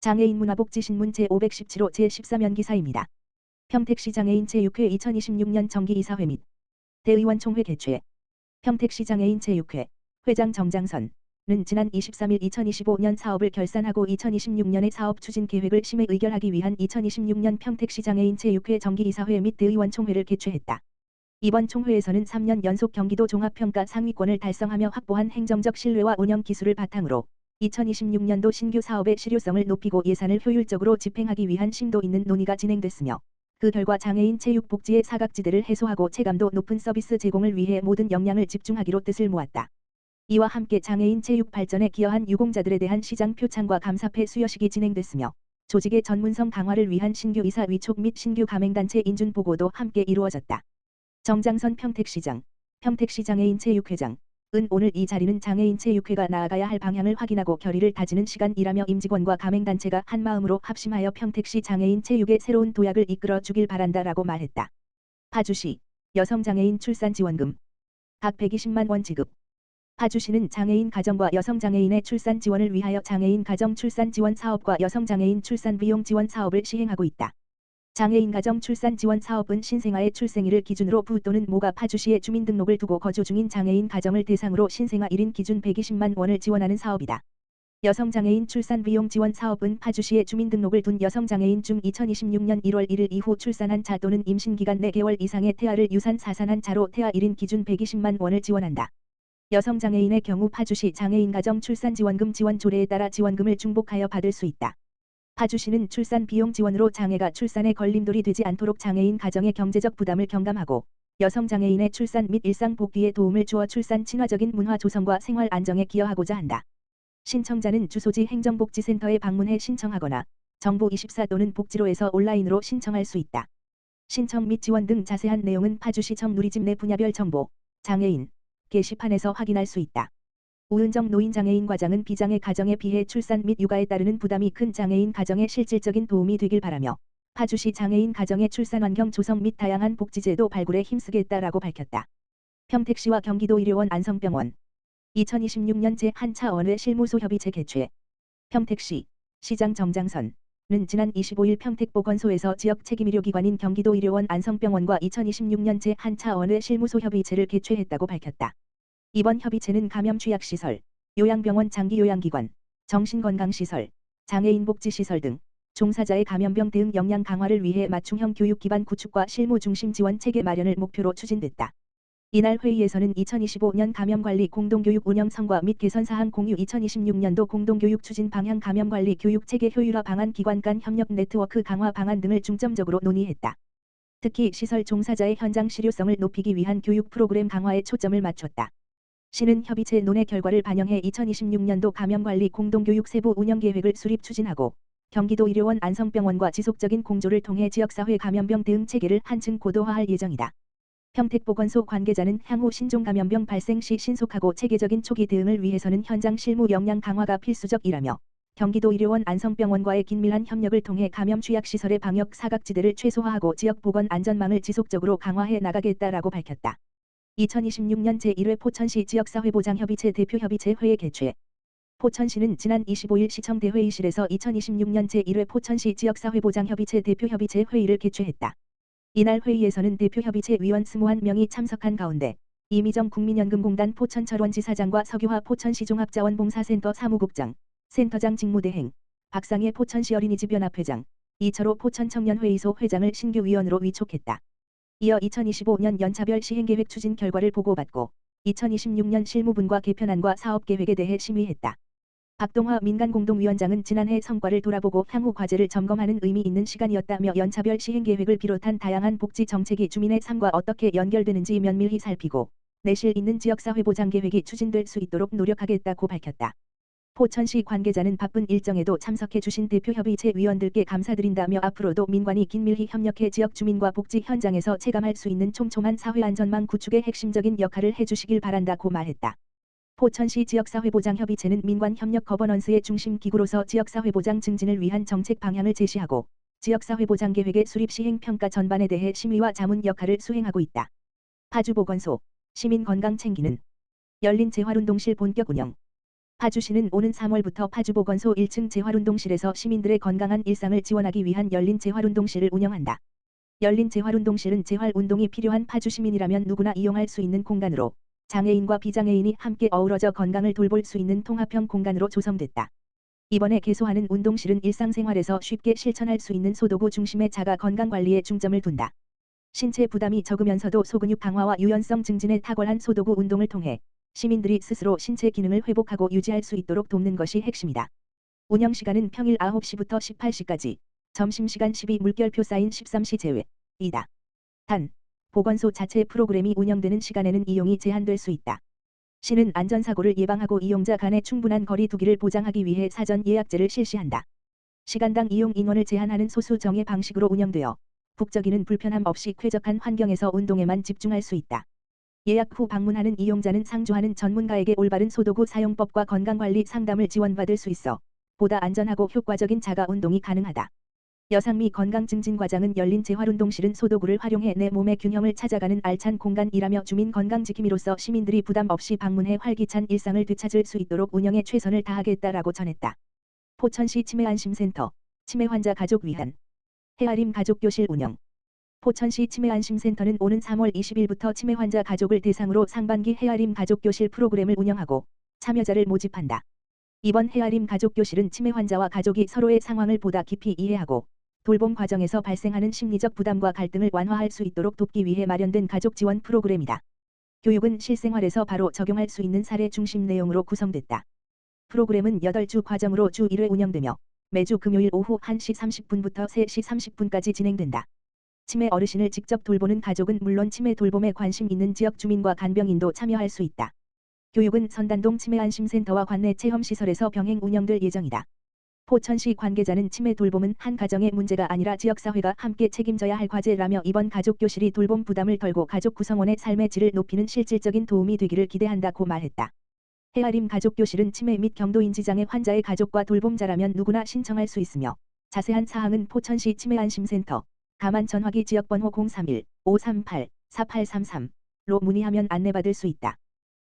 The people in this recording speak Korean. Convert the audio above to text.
장애인 문화복지신문 제517호 제13연 기사입니다. 평택시 장애인 제6회 2026년 정기이사회 및 대의원 총회 개최. 평택시 장애인 제6회 회장 정장선은 지난 23일 2025년 사업을 결산하고 2026년의 사업 추진 계획을 심의 의결하기 위한 2026년 평택시 장애인 제6회 정기이사회 및 대의원 총회를 개최했다. 이번 총회에서는 3년 연속 경기도 종합평가 상위권을 달성하며 확보한 행정적 신뢰와 운영 기술을 바탕으로 2026년도 신규 사업의 실효성을 높이고 예산을 효율적으로 집행하기 위한 심도 있는 논의가 진행됐으며, 그 결과 장애인 체육 복지의 사각지대를 해소하고 체감도 높은 서비스 제공을 위해 모든 역량을 집중하기로 뜻을 모았다. 이와 함께 장애인 체육 발전에 기여한 유공자들에 대한 시장 표창과 감사패 수여식이 진행됐으며, 조직의 전문성 강화를 위한 신규 이사 위촉 및 신규 가맹단체 인준 보고도 함께 이루어졌다. 정장선 평택시장, 평택시 장애인 체육회장 은 오늘 이 자리는 장애인 체육회가 나아가야 할 방향을 확인하고 결의를 다지는 시간이라며 임직원과 가맹단체가 한마음으로 합심하여 평택시 장애인 체육의 새로운 도약을 이끌어 주길 바란다라고 말했다. 파주시 여성장애인 출산지원금 각 120만 원 지급. 파주시는 장애인 가정과 여성장애인의 출산 지원을 위하여 장애인 가정 출산 지원 사업과 여성장애인 출산 비용 지원 사업을 시행하고 있다. 장애인 가정 출산 지원 사업은 신생아의 출생일을 기준으로 부 또는 모가 파주시에 주민등록을 두고 거주 중인 장애인 가정을 대상으로 신생아 1인 기준 120만 원을 지원하는 사업이다. 여성장애인 출산 비용 지원 사업은 파주시에 주민등록을 둔 여성장애인 중 2026년 1월 1일 이후 출산한 자 또는 임신기간 4개월 이상의 태아를 유산 사산한 자로 태아 1인 기준 120만 원을 지원한다. 여성장애인의 경우 파주시 장애인 가정 출산 지원금 지원 조례에 따라 지원금을 중복하여 받을 수 있다. 파주시는 출산 비용 지원으로 장애가 출산에 걸림돌이 되지 않도록 장애인 가정의 경제적 부담을 경감하고, 여성장애인의 출산 및 일상 복귀에 도움을 주어 출산 친화적인 문화 조성과 생활 안정에 기여하고자 한다. 신청자는 주소지 행정복지센터에 방문해 신청하거나 정부24 또는 복지로에서 온라인으로 신청할 수 있다. 신청 및 지원 등 자세한 내용은 파주시청 누리집 내 분야별 정보, 장애인 게시판에서 확인할 수 있다. 우은정 노인장애인 과장은 비장애 가정에 비해 출산 및 육아에 따르는 부담이 큰 장애인 가정에 실질적인 도움이 되길 바라며, 파주시 장애인 가정의 출산 환경 조성 및 다양한 복지제도 발굴에 힘쓰겠다라고 밝혔다. 평택시와 경기도의료원 안성병원 2026년 제1차원회 실무소 협의체 개최. 평택시 시장 정장선은 지난 25일 평택보건소에서 지역 책임의료기관인 경기도의료원 안성병원과 2026년 제1차원회 실무소 협의체를 개최했다고 밝혔다. 이번 협의체는 감염취약시설, 요양병원 장기요양기관, 정신건강시설, 장애인복지시설 등 종사자의 감염병 대응 역량 강화를 위해 맞춤형 교육 기반 구축과 실무 중심 지원 체계 마련을 목표로 추진됐다. 이날 회의에서는 2025년 감염관리 공동교육 운영 성과 및 개선사항 공유, 2026년도 공동교육 추진 방향, 감염관리 교육 체계 효율화 방안, 기관 간 협력 네트워크 강화 방안 등을 중점적으로 논의했다. 특히 시설 종사자의 현장 실효성을 높이기 위한 교육 프로그램 강화에 초점을 맞췄다. 시는 협의체 논의 결과를 반영해 2026년도 감염관리 공동교육 세부 운영계획을 수립 추진하고, 경기도의료원 안성병원과 지속적인 공조를 통해 지역사회 감염병 대응 체계를 한층 고도화할 예정이다. 평택보건소 관계자는 향후 신종감염병 발생 시 신속하고 체계적인 초기 대응을 위해서는 현장 실무 역량 강화가 필수적이라며, 경기도의료원 안성병원과의 긴밀한 협력을 통해 감염취약시설의 방역 사각지대를 최소화하고 지역 보건 안전망을 지속적으로 강화해 나가겠다라고 밝혔다. 2026년 제1회 포천시 지역사회보장협의체 대표협의체 회의 개최. 포천시는 지난 25일 시청 대회의실에서 2026년 제1회 포천시 지역사회보장협의체 대표협의체 회의를 개최했다. 이날 회의에서는 대표협의체 위원 21명이 참석한 가운데, 이미정 국민연금공단 포천철원지사장과 서규화 포천시 종합자원봉사센터 사무국장, 센터장 직무대행, 박상혜 포천시 어린이집연합회장, 이철호 포천청년회의소 회장을 신규 위원으로 위촉했다. 이어 2025년 연차별 시행계획 추진 결과를 보고받고 2026년 실무분과 개편안과 사업계획에 대해 심의했다. 박동화 민간공동위원장은 지난해 성과를 돌아보고 향후 과제를 점검하는 의미 있는 시간이었다며, 연차별 시행계획을 비롯한 다양한 복지 정책이 주민의 삶과 어떻게 연결되는지 면밀히 살피고 내실 있는 지역사회보장계획이 추진될 수 있도록 노력하겠다고 밝혔다. 포천시 관계자는 바쁜 일정에도 참석해 주신 대표협의체 위원들께 감사드린다며, 앞으로도 민관이 긴밀히 협력해 지역 주민과 복지 현장에서 체감할 수 있는 촘촘한 사회안전망 구축에 핵심적인 역할을 해주시길 바란다고 말했다. 포천시 지역사회보장협의체는 민관협력 거버넌스의 중심 기구로서 지역사회보장 증진을 위한 정책 방향을 제시하고, 지역사회보장계획의 수립 시행 평가 전반에 대해 심의와 자문 역할을 수행하고 있다. 파주보건소 시민건강 챙기는 열린 재활운동실 본격 운영. 파주시는 오는 3월부터 파주보건소 1층 재활운동실에서 시민들의 건강한 일상을 지원하기 위한 열린 재활운동실을 운영한다. 열린 재활운동실은 재활운동이 필요한 파주 시민이라면 누구나 이용할 수 있는 공간으로 장애인과 비장애인이 함께 어우러져 건강을 돌볼 수 있는 통합형 공간으로 조성됐다. 이번에 개소하는 운동실은 일상생활에서 쉽게 실천할 수 있는 소도구 중심의 자가 건강관리에 중점을 둔다. 신체 부담이 적으면서도 소근육 강화와 유연성 증진에 탁월한 소도구 운동을 통해 시민들이 스스로 신체 기능을 회복하고 유지할 수 있도록 돕는 것이 핵심이다. 운영 시간은 평일 9시부터 18시까지, 점심시간 12 물결표 사인 13시 제외이다. 단, 보건소 자체 프로그램이 운영되는 시간에는 이용이 제한될 수 있다. 시는 안전사고를 예방하고 이용자 간의 충분한 거리 두기를 보장하기 위해 사전 예약제를 실시한다. 시간당 이용 인원을 제한하는 소수 정예 방식으로 운영되어 북적이는 불편함 없이 쾌적한 환경에서 운동에만 집중할 수 있다. 예약 후 방문하는 이용자는 상주하는 전문가에게 올바른 소도구 사용법과 건강관리 상담을 지원받을 수 있어 보다 안전하고 효과적인 자가 운동이 가능하다. 여상미 건강증진과장은 열린 재활운동실은 소도구를 활용해 내 몸의 균형을 찾아가는 알찬 공간이라며 주민 건강지킴이로서 시민들이 부담 없이 방문해 활기찬 일상을 되찾을 수 있도록 운영에 최선을 다하겠다라고 전했다. 포천시 치매안심센터, 치매환자 가족 위한 헤아림 가족교실 운영. 포천시 치매안심센터는 오는 3월 20일부터 치매환자 가족을 대상으로 상반기 헤아림 가족교실 프로그램을 운영하고 참여자를 모집한다. 이번 헤아림 가족교실은 치매환자와 가족이 서로의 상황을 보다 깊이 이해하고 돌봄 과정에서 발생하는 심리적 부담과 갈등을 완화할 수 있도록 돕기 위해 마련된 가족 지원 프로그램이다. 교육은 실생활에서 바로 적용할 수 있는 사례 중심 내용으로 구성됐다. 프로그램은 8주 과정으로 주 1회 운영되며 매주 금요일 오후 1시 30분부터 3시 30분까지 진행된다. 치매 어르신을 직접 돌보는 가족은 물론 치매 돌봄에 관심 있는 지역 주민과 간병인도 참여할 수 있다. 교육은 선단동 치매안심센터와 관내 체험시설에서 병행 운영될 예정이다. 포천시 관계자는 치매 돌봄은 한 가정의 문제가 아니라 지역사회가 함께 책임져야 할 과제라며 이번 가족교실이 돌봄 부담을 덜고 가족 구성원의 삶의 질을 높이는 실질적인 도움이 되기를 기대한다고 말했다. 헤아림 가족교실은 치매 및 경도인지장애 환자의 가족과 돌봄자라면 누구나 신청할 수 있으며 자세한 사항은 포천시 치매안심센터 가만 전화기 지역번호 031-538-4833로 문의하면 안내받을 수 있다.